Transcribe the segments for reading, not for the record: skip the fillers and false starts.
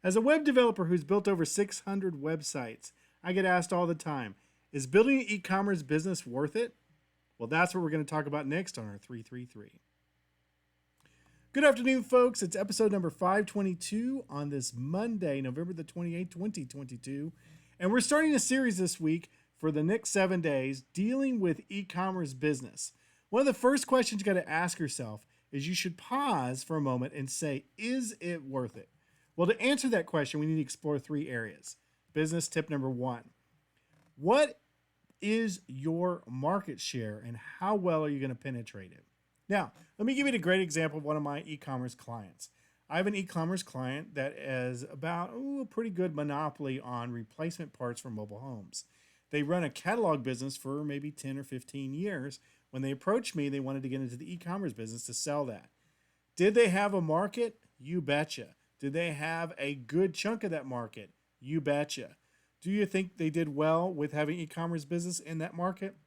As a web developer who's built over 600 websites, I get asked all the time, is building an e-commerce business worth it? Well, that's what we're going to talk about next on our 333. Good afternoon, folks. It's episode number 522 on this Monday, November the 28th, 2022. And we're starting a series this week for the next 7 days dealing with e-commerce business. One of the first questions you got to ask yourself is you should pause for a moment and say, is it worth it? Well, to answer that question, we need to explore 3 areas. Business tip number 1. What is your market share and how well are you going to penetrate it? Now, let me give you a great example of one of my e-commerce clients. I have an e-commerce client that is about a pretty good monopoly on replacement parts for mobile homes. They run a catalog business for maybe 10 or 15 years. When they approached me, they wanted to get into the e-commerce business to sell that. Did they have a market? You betcha. Did they have a good chunk of that market? You betcha. Do you think they did well with having e-commerce business in that market?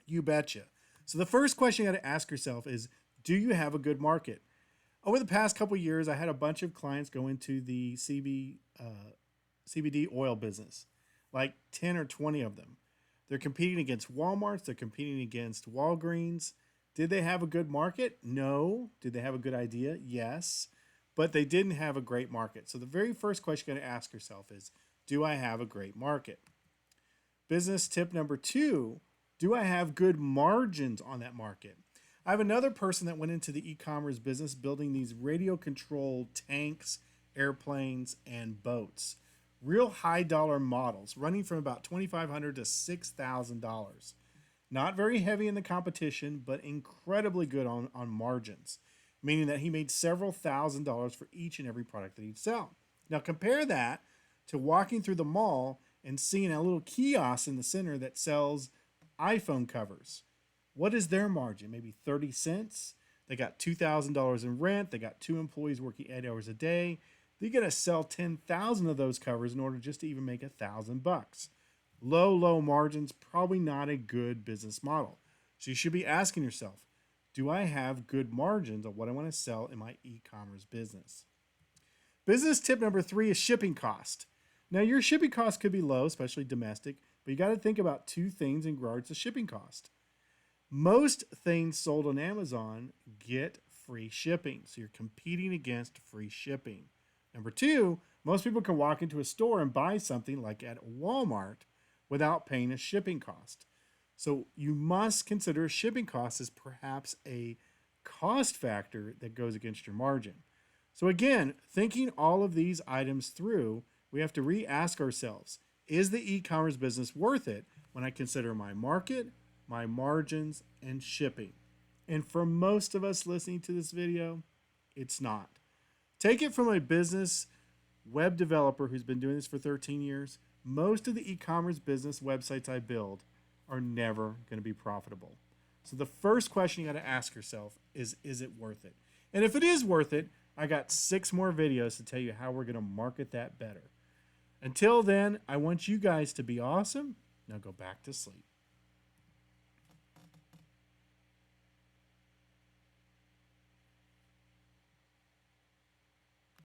You betcha. So the first question you got to ask yourself is, do you have a good market? Over the past couple of years, I had a bunch of clients go into the CBD oil business, like 10 or 20 of them. They're competing against Walmart. They're competing against Walgreens. Did they have a good market? No. Did they have a good idea? Yes. But they didn't have a great market. So the very first question you got to ask yourself is, do I have a great market? Business tip number 2, do I have good margins on that market? I have another person that went into the e-commerce business building these radio-controlled tanks, airplanes, and boats. Real high-dollar models running from about $2,500 to $6,000. Not very heavy in the competition, but incredibly good on margins, meaning that he made several $1,000s for each and every product that he'd sell. Now compare that to walking through the mall and seeing a little kiosk in the center that sells iPhone covers. What is their margin? Maybe 30 cents. They got $2,000 in rent. They got 2 employees working 8 hours a day. They got to sell 10,000 of those covers in order just to even make $1,000. Low margins, probably not a good business model. So you should be asking yourself, do I have good margins on what I want to sell in my e-commerce business? Business tip number 3 is shipping cost. Now your shipping cost could be low, especially domestic, but you got to think about 2 things in regards to shipping cost. Most things sold on Amazon get free shipping. So you're competing against free shipping. Number 2, most people can walk into a store and buy something like at Walmart without paying a shipping cost. So you must consider shipping costs as perhaps a cost factor that goes against your margin. So again, thinking all of these items through, we have to re-ask ourselves, is the e-commerce business worth it when I consider my market, my margins, and shipping? And for most of us listening to this video, it's not. Take it from a business web developer who's been doing this for 13 years. Most of the e-commerce business websites I build are never going to be profitable. So the first question you got to ask yourself is it worth it? And if it is worth it, I got 6 more videos to tell you how we're going to market that better. Until then, I want you guys to be awesome. Now go back to sleep.